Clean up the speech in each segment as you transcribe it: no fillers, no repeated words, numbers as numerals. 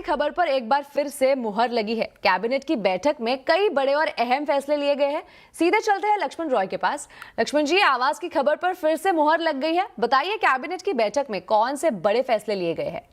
खबर पर एक बार फिर से मुहर लगी है। कैबिनेट की बैठक में कई बड़े और अहम फैसले लिए गए हैं। सीधे चलते हैं लक्ष्मण रॉय के पास। लक्ष्मण जी, आवाज की खबर पर फिर से मुहर लग गई है। बताइए, कैबिनेट की बैठक में कौन से बड़े फैसले लिए गए हैं?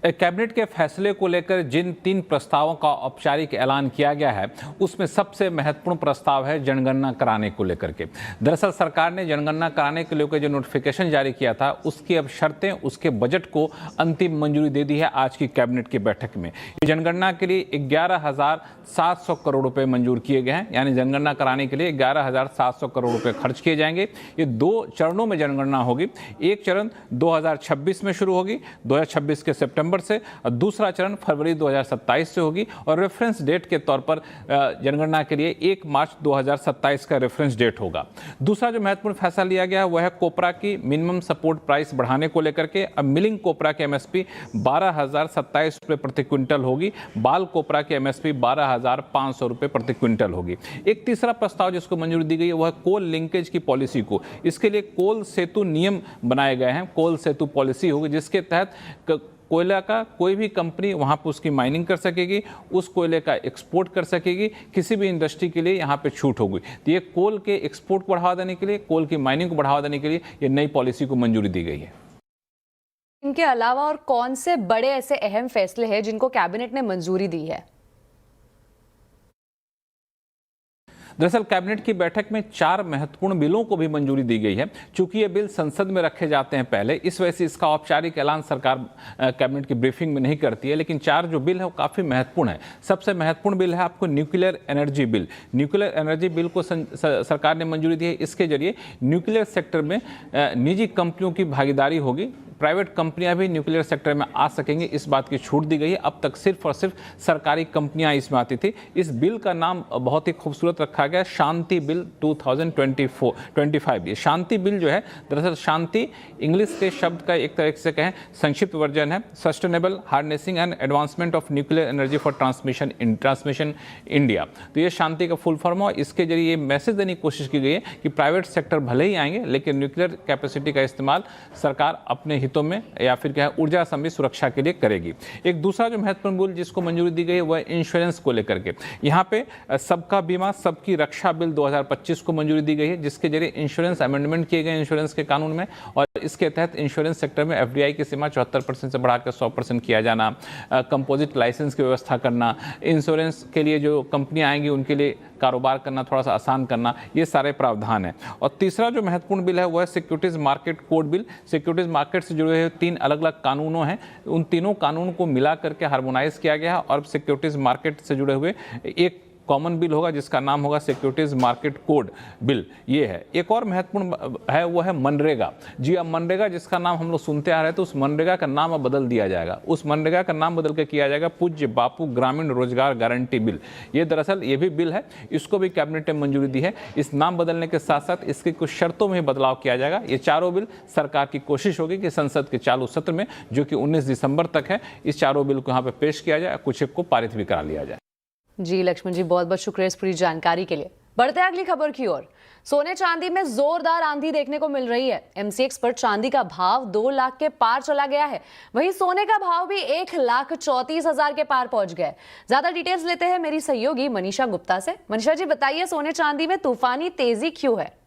कैबिनेट के फैसले को लेकर जिन 3 प्रस्तावों का औपचारिक ऐलान किया गया है, उसमें सबसे महत्वपूर्ण प्रस्ताव है जनगणना कराने को लेकर के। दरअसल सरकार ने जनगणना कराने के लेकर जो नोटिफिकेशन जारी किया था, उसकी अब शर्तें, उसके बजट को अंतिम मंजूरी दे दी है आज की कैबिनेट की बैठक में। जनगणना के लिए 11,700 करोड़ रुपए मंजूर किए गए हैं, यानी जनगणना कराने के लिए 11,700 करोड़ रुपए खर्च किए जाएंगे। ये 2 चरणों में जनगणना होगी। एक चरण 2026 में शुरू होगी, 2026 के सितंबर से, और दूसरा चरण फरवरी 2027 से होगी। और रेफरेंस डेट के तौर पर जनगणना के लिए 1 मार्च 2027 का रेफरेंस डेट होगा। दूसरा जो महत्वपूर्ण फैसला लिया गया है वह है कोपरा की मिनिमम सपोर्ट प्राइस बढ़ाने को लेकर के। अब मिलिंग कोपरा की एमएसपी 12,027 रुपये प्रति क्विंटल होगी, बाल कोपरा की एमएसपी 12,500 रुपये प्रति क्विंटल होगी। एक तीसरा प्रस्ताव जिसको मंजूरी दी गई है वह कोल लिंकेज की पॉलिसी को, इसके लिए कोल सेतु नियम बनाए गए हैं। कोल सेतु पॉलिसी होगी जिसके तहत कोयला का कोई भी कंपनी वहाँ पर उसकी माइनिंग कर सकेगी, उस कोयले का एक्सपोर्ट कर सकेगी, किसी भी इंडस्ट्री के लिए यहाँ पे छूट होगी। तो ये कोल के एक्सपोर्ट को बढ़ावा देने के लिए, कोल की माइनिंग को बढ़ावा देने के लिए ये नई पॉलिसी को मंजूरी दी गई है। इनके अलावा और कौन से बड़े ऐसे अहम फैसले हैं जिनको कैबिनेट ने मंजूरी दी है? दरअसल कैबिनेट की बैठक में 4 महत्वपूर्ण बिलों को भी मंजूरी दी गई है। चूंकि ये बिल संसद में रखे जाते हैं पहले, इस वजह से इसका औपचारिक ऐलान सरकार कैबिनेट की ब्रीफिंग में नहीं करती है, लेकिन 4 जो बिल है वो काफ़ी महत्वपूर्ण है। सबसे महत्वपूर्ण बिल है आपको nuclear energy bill. Nuclear energy bill को सरकार ने मंजूरी दी है। इसके जरिए न्यूक्लियर सेक्टर में निजी कंपनियों की भागीदारी होगी, प्राइवेट कंपनियां भी न्यूक्लियर सेक्टर में आ सकेंगी, इस बात की छूट दी गई है। अब तक सिर्फ और सिर्फ सरकारी कंपनियां इसमें आती थी। इस बिल का नाम बहुत ही खूबसूरत रखा गया, शांति बिल 2025। ये शांति बिल जो है, दरअसल शांति इंग्लिश के शब्द का एक तरह से कहें संक्षिप्त वर्जन है, sustainable harnessing and advancement of nuclear energy for transmission India. तो ये शांति का फुल फॉर्म है। इसके जरिए ये मैसेज देने की कोशिश की गई है कि प्राइवेट सेक्टर भले ही आएंगे, लेकिन न्यूक्लियर कैपेसिटी का इस्तेमाल सरकार अपने हितों में या फिर क्या है ऊर्जा संबंधी सुरक्षा के लिए करेगी। एक दूसरा जो महत्वपूर्ण बिल जिसको मंजूरी दी गई है वह इंश्योरेंस को लेकर के। यहाँ पे सबका बीमा सबकी रक्षा बिल 2025 को मंजूरी दी गई है, जिसके जरिए इंश्योरेंस अमेंडमेंट किए गए इंश्योरेंस के कानून में, और इसके तहत इंश्योरेंस सेक्टर में एफडीआई की सीमा 74% से बढ़ाकर 100% किया जाना, कंपोजिट लाइसेंस की व्यवस्था करना, इंश्योरेंस के लिए जो कंपनियां आएंगी उनके लिए कारोबार करना थोड़ा सा आसान करना, ये सारे प्रावधान हैं। और तीसरा जो महत्वपूर्ण बिल है वह securities market code bill. Securities market से जुड़े हुए 3 अलग अलग कानूनों हैं, उन तीनों कानून को मिला करके हार्मोनाइज किया गया है और सिक्योरिटीज मार्केट से जुड़े हुए एक कॉमन बिल होगा जिसका नाम होगा सिक्योरिटीज मार्केट कोड बिल। ये है। एक और महत्वपूर्ण है वो है मनरेगा। जी, अब मनरेगा जिसका नाम हम लोग सुनते आ रहे थे, तो उस मनरेगा का नाम अब बदल दिया जाएगा। उस मनरेगा का नाम बदल के किया जाएगा पूज्य बापू ग्रामीण रोजगार गारंटी बिल। ये दरअसल ये भी बिल है, इसको भी कैबिनेट ने मंजूरी दी है। इस नाम बदलने के साथ साथ इसकी कुछ शर्तों में बदलाव किया जाएगा। ये चारों बिल सरकार की कोशिश होगी कि संसद के चालू सत्र में, जो कि 19 दिसंबर तक है, इस चारों बिल को यहाँ पे पेश किया जाए, कुछ एक को पारित भी करा लिया जाए। जी लक्ष्मण जी, बहुत बहुत शुक्रिया इस पूरी जानकारी के लिए। बढ़ते हैं अगली खबर की ओर। सोने चांदी में जोरदार आंधी देखने को मिल रही है। एमसीएक्स पर चांदी का भाव 2 लाख के पार चला गया है, वहीं सोने का भाव भी 1,34,000 के पार पहुंच गया है। ज्यादा डिटेल्स लेते हैं मेरी सहयोगी मनीषा गुप्ता से। मनीषा जी, बताइए, सोने चांदी में तूफानी तेजी क्यों है?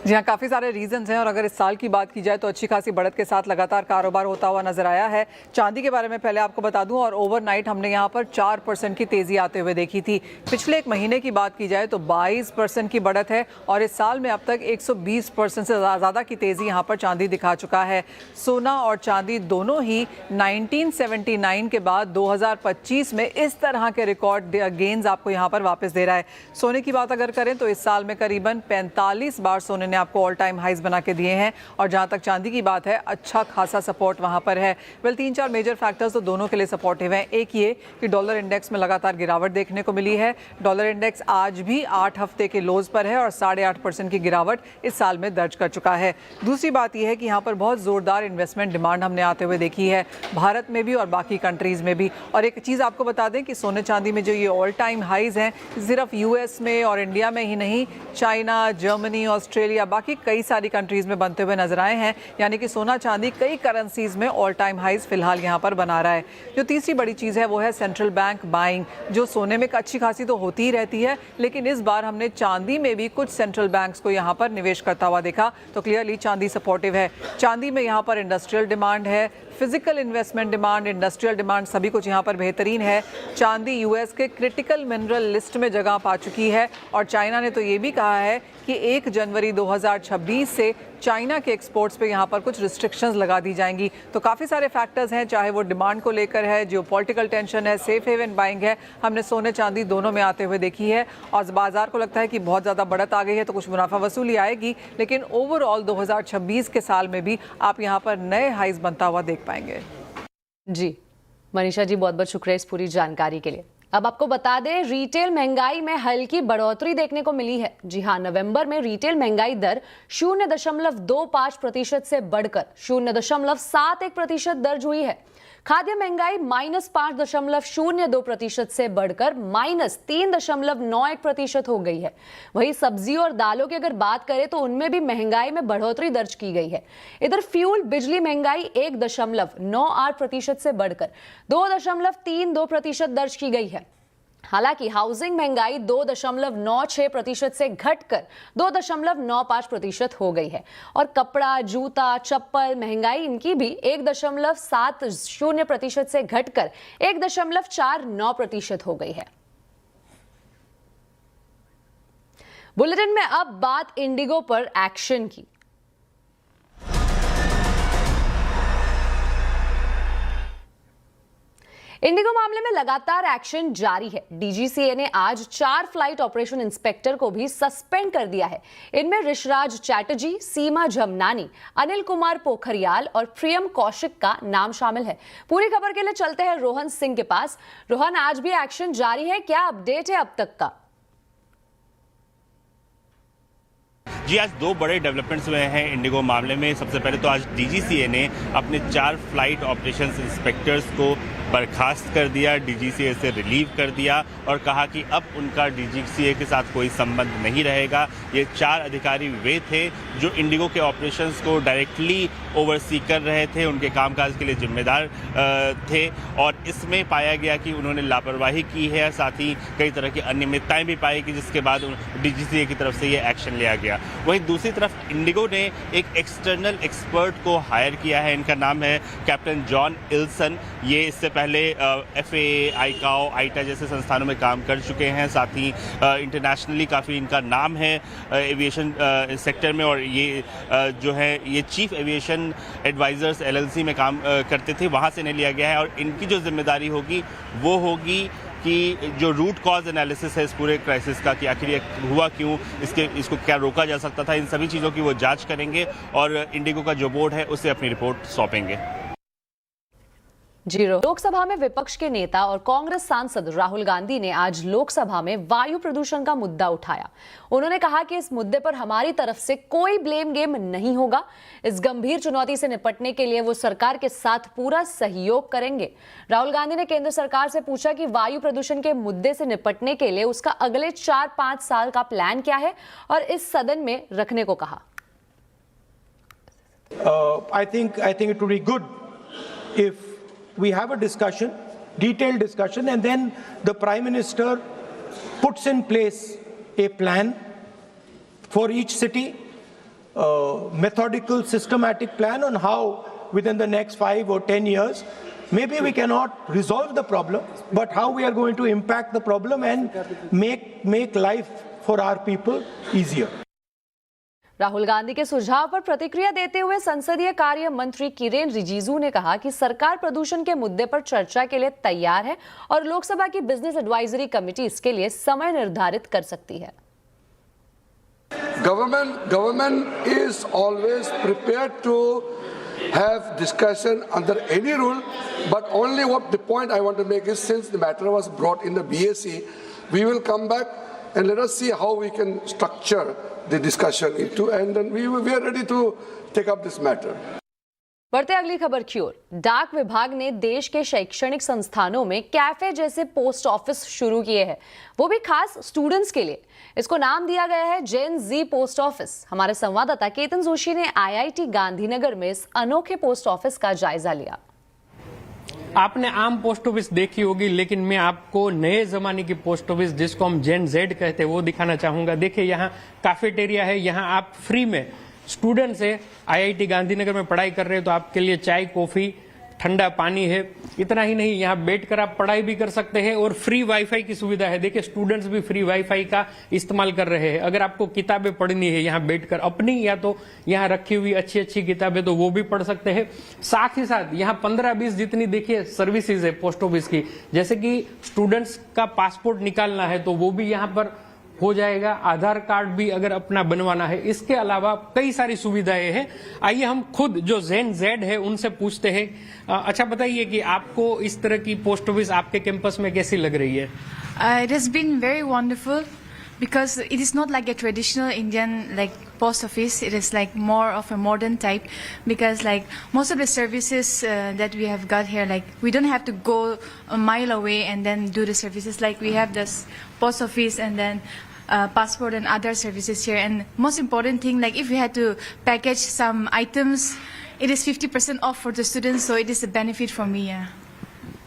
जी हाँ, काफ़ी सारे रीजंस हैं और अगर इस साल की बात की जाए तो अच्छी खासी बढ़त के साथ लगातार कारोबार होता हुआ नजर आया है। चांदी के बारे में पहले आपको बता दूं, और ओवरनाइट हमने यहाँ पर 4% की तेज़ी आते हुए देखी थी। पिछले एक महीने की बात की जाए तो 22% की बढ़त है और इस साल में अब तक 120% से ज़्यादा की तेज़ी यहाँ पर चांदी दिखा चुका है। सोना और चांदी दोनों ही 1979 के बाद 2025 में इस तरह के रिकॉर्ड गेन्स आपको यहाँ पर वापस दे रहा है। सोने की बात अगर करें तो इस साल में करीबन 45 बार सोने ने आपको ऑल टाइम हाइज बना के दिए हैं। और जहां तक चांदी की बात है, अच्छा खासा सपोर्ट वहां पर है। वेल, 3-4 मेजर फैक्टर्स तो दोनों के लिए सपोर्टिव हैं। एक ये कि डॉलर इंडेक्स में लगातार गिरावट देखने को मिली है। डॉलर इंडेक्स आज भी 8 हफ्ते के लोज पर है और 8.5% की गिरावट इस साल में दर्ज कर चुका है। दूसरी बात यह है कि यहाँ पर बहुत जोरदार इन्वेस्टमेंट डिमांड हमने आते हुए देखी है, भारत में भी और बाकी कंट्रीज में भी। और एक चीज़ आपको बता दें कि सोने चांदी में जो ये ऑल टाइम हाइज हैं, सिर्फ यूएस में और इंडिया में ही नहीं, चाइना, जर्मनी, ऑस्ट्रेलिया, या बाकी कई सारी कंट्रीज में बनते हुए नजर आए हैं। यानी कि सोना चांदी कई करेंसीज में ऑल टाइम हाइज फिलहाल यहाँ पर बना रहा है। जो तीसरी बड़ी चीज़ है वो है सेंट्रल बैंक बाइंग, जो सोने में अच्छी खासी तो होती ही रहती है, लेकिन इस बार हमने चांदी में भी कुछ सेंट्रल बैंक्स को यहाँ पर निवेश करता हुआ देखा, तो क्लियरली चांदी सपोर्टिव है। चांदी में यहाँ पर इंडस्ट्रियल डिमांड है, physical investment demand, industrial demand सभी कुछ यहाँ पर बेहतरीन है। चांदी यूएस के क्रिटिकल मिनरल लिस्ट में जगह पा चुकी है और चाइना ने तो ये भी कहा है कि 1 जनवरी 2026 से चाइना के एक्सपोर्ट्स पे यहाँ पर कुछ रिस्ट्रिक्शंस लगा दी जाएंगी। तो काफ़ी सारे फैक्टर्स हैं, चाहे वो डिमांड को लेकर है, जियोपॉलिटिकल टेंशन है, सेफ हेवन बाइंग है, हमने सोने चांदी दोनों में आते हुए देखी है और बाजार को लगता है कि बहुत ज़्यादा बढ़त आ गई है तो कुछ मुनाफा वसूली आएगी, लेकिन ओवरऑल 2026 के साल में भी आप यहाँ पर नए हाइज बनता हुआ देख पाएंगे। जी मनीषा जी, बहुत बहुत शुक्रिया इस पूरी जानकारी के लिए। अब आपको बता दें, रिटेल महंगाई में हल्की बढ़ोतरी देखने को मिली है। जी हां, नवंबर में रिटेल महंगाई दर 0.25% से बढ़कर 0.71% दर्ज हुई है। खाद्य महंगाई -5.02% से बढ़कर -3.91% हो गई है। वहीं सब्जी और दालों की अगर बात करें तो उनमें भी महंगाई में बढ़ोतरी दर्ज की गई है। इधर फ्यूल बिजली महंगाई 1.98% से बढ़कर 2.32% दर्ज की गई है। हालांकि हाउसिंग महंगाई 2.96% से घटकर 2.95% हो गई है और कपड़ा, जूता, चप्पल महंगाई इनकी भी 1.70% से घटकर 1.49% हो गई है। बुलेटिन में अब बात इंडिगो पर एक्शन की। इंडिगो मामले में लगातार एक्शन जारी है। डीजीसीए ने आज 4 फ्लाइट ऑपरेशन इंस्पेक्टर को भी सस्पेंड कर दिया है। इनमें ऋषराज चैटर्जी, सीमा झमनानी, अनिल कुमार पोखरियाल और प्रियम कौशिक का नाम शामिल है। पूरी खबर के लिए चलते हैं रोहन सिंह के पास। रोहन, आज भी एक्शन जारी है, क्या अपडेट है अब तक का? जी, आज 2 बड़े डेवलपमेंट्स हुए हैं इंडिगो मामले में। सबसे पहले तो आज डीजीसीए ने अपने 4 फ्लाइट ऑपरेशंस इंस्पेक्टर्स को बर्खास्त कर दिया, डीजीसीए से रिलीव कर दिया और कहा कि अब उनका डीजीसीए के साथ कोई संबंध नहीं रहेगा। ये 4 अधिकारी वे थे जो इंडिगो के ऑपरेशंस को डायरेक्टली ओवरसी कर रहे थे, उनके कामकाज के लिए जिम्मेदार थे और इसमें पाया गया कि उन्होंने लापरवाही की है, साथ ही कई तरह की अनियमितताएं भी पाई कि जिसके बाद डीजीसीए की तरफ से ये एक्शन लिया गया। वहीं दूसरी तरफ इंडिगो ने एक एक्सटर्नल एक्सपर्ट को हायर किया है। इनका नाम है कैप्टन जॉन इल्सन। ये इससे पहले एफए, आईकाओ, आईटा जैसे संस्थानों में काम कर चुके हैं। साथ ही इंटरनेशनली काफ़ी इनका नाम है एविएशन सेक्टर में और ये जो है ये चीफ एविएशन एडवाइजर्स एलएलसी में काम करते थे, वहाँ से इन्हें लिया गया है और इनकी जो जिम्मेदारी होगी वो होगी कि जो रूट कॉज एनालिसिस है इस पूरे क्राइसिस का, कि आखिर ये हुआ क्यों, इसको क्या रोका जा सकता था, इन सभी चीज़ों की वो जांच करेंगे और इंडिगो का जो बोर्ड है उसे अपनी रिपोर्ट सौंपेंगे। जी, लोकसभा में विपक्ष के नेता और कांग्रेस सांसद राहुल गांधी ने आज लोकसभा में वायु प्रदूषण का मुद्दा उठाया। उन्होंने कहा कि इस मुद्दे पर हमारी तरफ से कोई ब्लेम गेम नहीं होगा। इस गंभीर चुनौती से निपटने के लिए वो सरकार के साथ पूरा सहयोग करेंगे। राहुल गांधी ने केंद्र सरकार से पूछा कि वायु प्रदूषण के मुद्दे से निपटने के लिए उसका अगले 4-5 साल का प्लान क्या है और इस सदन में रखने को कहा। I think it would be good if we have a discussion, detailed discussion, and then the Prime Minister puts in place a plan for each city, methodical, systematic plan on how within the next 5 or 10 years, maybe we cannot resolve the problem, but how we are going to impact the problem and make life for our people easier. Rahul Gandhi के सुझाव पर प्रतिक्रिया देते हुए संसदीय कार्य मंत्री किरेन रिजिजू ने कहा कि सरकार प्रदूषण के मुद्दे पर चर्चा के लिए तैयार है और लोकसभा की बिजनेस एडवाइजरी कमेटी इसके लिए समय निर्धारित कर सकती है। Government is always prepared to have discussion under any rule, but only what the point I want to make is, since the matter was brought in the BAC, we will come back and let us see how we can structure the discussion into, and then we are ready to take up this matter. बढ़ते अगली खबर की ओर। डाक विभाग ने देश के शैक्षणिक संस्थानों में कैफे जैसे पोस्ट ऑफिस शुरू किए हैं, वो भी खास स्टूडेंट्स के लिए। इसको नाम दिया गया है जेन जी पोस्ट ऑफिस। हमारे संवाददाता केतन जोशी ने IIT गांधीनगर में इस अनोखे पोस्ट ऑफिस का जायजा लिया। आपने आम पोस्ट ऑफिस देखी होगी, लेकिन मैं आपको नए जमाने की पोस्ट ऑफिस जिसको हम जेन जेड कहते हैं वो दिखाना चाहूंगा। देखिए, यहाँ कैफेटेरिया है, यहाँ आप फ्री में स्टूडेंट्स है IIT गांधीनगर में पढ़ाई कर रहे हैं तो आपके लिए चाय कॉफी ठंडा पानी है। इतना ही नहीं, यहाँ बैठकर आप पढ़ाई भी कर सकते हैं और फ्री वाईफाई की सुविधा है। देखिए, स्टूडेंट्स भी फ्री वाईफाई का इस्तेमाल कर रहे हैं। अगर आपको किताबें पढ़नी है यहाँ बैठकर अपनी या तो यहाँ रखी हुई अच्छी अच्छी किताबें तो वो भी पढ़ सकते हैं। साथ ही साथ यहाँ 15-20 जितनी देखिए सर्विसेज है पोस्ट ऑफिस की, जैसे कि स्टूडेंट्स का पासपोर्ट निकालना है तो वो भी यहाँ पर हो जाएगा। आधार कार्ड भी अगर अपना बनवाना है, इसके अलावा कई सारी सुविधाएं हैं। आइए हम खुद जो जेन जेड है उनसे पूछते हैं। अच्छा बताइए कि आपको इस तरह की पोस्ट ऑफिस आपके कैंपस में कैसी लग रही है? It has been very wonderful because it is not like a traditional Indian like post office. It is like more of a modern type because like most of the services that we have got here, like we don't have to go a mile away and then do the services. Like we have this post office and then passport and other services here. And most important thing, like if we had to package some items, it is 50% off for the students, so it is a benefit for me. Yeah.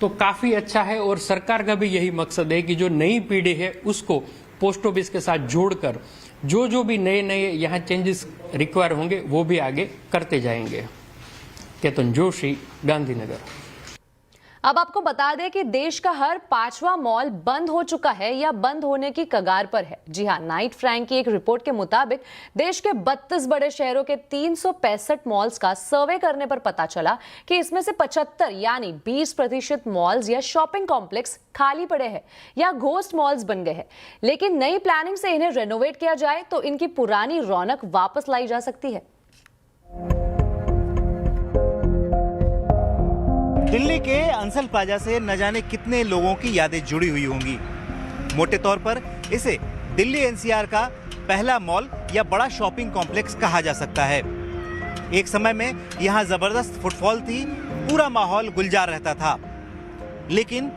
तो काफी अच्छा है और सरकार का भी यही मकसद है कि जो नई पीढ़ी है उसको पोस्ट ऑफिस के साथ जोड़कर जो भी नए नए यहाँ चेंजेस रिक्वायर होंगे वो भी आगे करते जाएंगे। केतन जोशी, गांधीनगर। अब आपको बता दें कि देश का हर 5वां मॉल बंद हो चुका है या बंद होने की कगार पर है। जी हां, नाइट फ्रैंक की एक रिपोर्ट के मुताबिक देश के 32 बड़े शहरों के 365 मॉल्स का सर्वे करने पर पता चला कि इसमें से 75 यानी 20% मॉल्स या शॉपिंग कॉम्प्लेक्स खाली पड़े हैं या घोस्ट मॉल्स बन गए हैं। लेकिन नई प्लानिंग से इन्हें रेनोवेट किया जाए तो इनकी पुरानी रौनक वापस लाई जा सकती है। दिल्ली के अंसल प्लाजा से न जाने कितने लोगों की यादें जुड़ी हुई होंगी। मोटे तौर पर इसे दिल्ली NCR का पहला मॉल या बड़ा शॉपिंग कॉम्प्लेक्स कहा जा सकता है। एक समय में यहाँ जबरदस्त फुटफॉल थी, पूरा माहौल गुलजार रहता था, लेकिन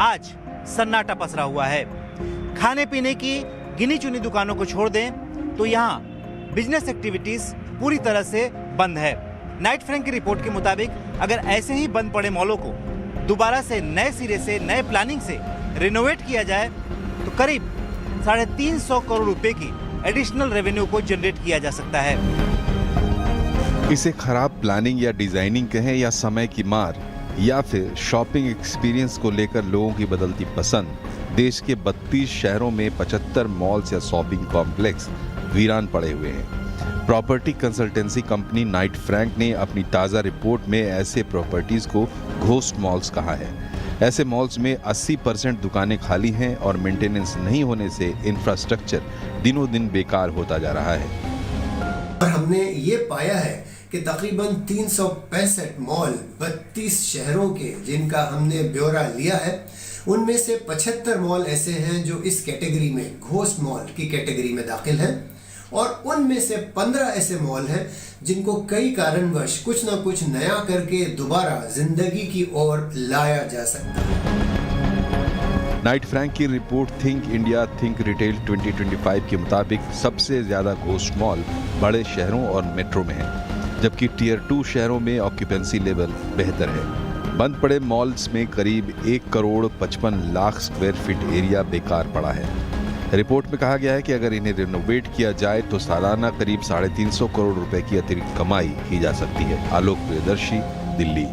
आज सन्नाटा पसरा हुआ है। खाने पीने की गिनी चुनी दुकानों को छोड़ दें तो यहाँ बिजनेस एक्टिविटीज पूरी तरह से बंद है। नाइट फ्रैंक की रिपोर्ट के मुताबिक अगर ऐसे ही बंद पड़े मॉलों को दोबारा से नए सिरे से नए प्लानिंग से रिनोवेट किया जाए तो करीब 350 करोड़ रुपए की एडिशनल रेवेन्यू को जनरेट किया जा सकता है। इसे खराब प्लानिंग या डिजाइनिंग कहें या समय की मार या फिर शॉपिंग एक्सपीरियंस को लेकर लोगों की बदलती पसंद, देश के 32 शहरों में 75 मॉल्स या शॉपिंग कॉम्प्लेक्स वीरान पड़े हुए हैं। Property consultancy company Knight Frank ने अपनी ताज़ा रिपोर्ट में ऐसे प्रॉपर्टीज को घोस्ट मॉल्स कहा है। ऐसे मॉल्स में 80% दुकानें खाली हैं और मेंटेनेंस नहीं होने से इंफ्रास्ट्रक्चर दिनों दिन बेकार होता जा रहा है। और हमने ये पाया है कि तकरीबन 365 मॉल 32 शहरों के जिनका हमने ब्यौरा लिया है, उनमें से 75 मॉल ऐसे हैं जो इस कैटेगरी में घोस्ट मॉल की कैटेगरी में दाखिल हैं और उनमें से 15 ऐसे मॉल हैं जिनको कई कारणवश कुछ ना कुछ नया करके दोबारा जिंदगी की ओर लाया जा सकता है। नाइट फ्रैंक की report think India think retail 2025 के मुताबिक सबसे ज्यादा घोस्ट मॉल बड़े शहरों और मेट्रो में हैं, जबकि टियर 2 शहरों में ऑक्यूपेंसी लेवल बेहतर है। बंद पड़े मॉल्स में करीब 1 crore 55 lakh square feet area बेकार पड़ा है। रिपोर्ट में कहा गया है कि अगर इन्हें रिनोवेट किया जाए तो सालाना करीब 350 करोड़ रुपए की अतिरिक्त कमाई की जा सकती है। आलोक प्रियदर्शी, दिल्ली।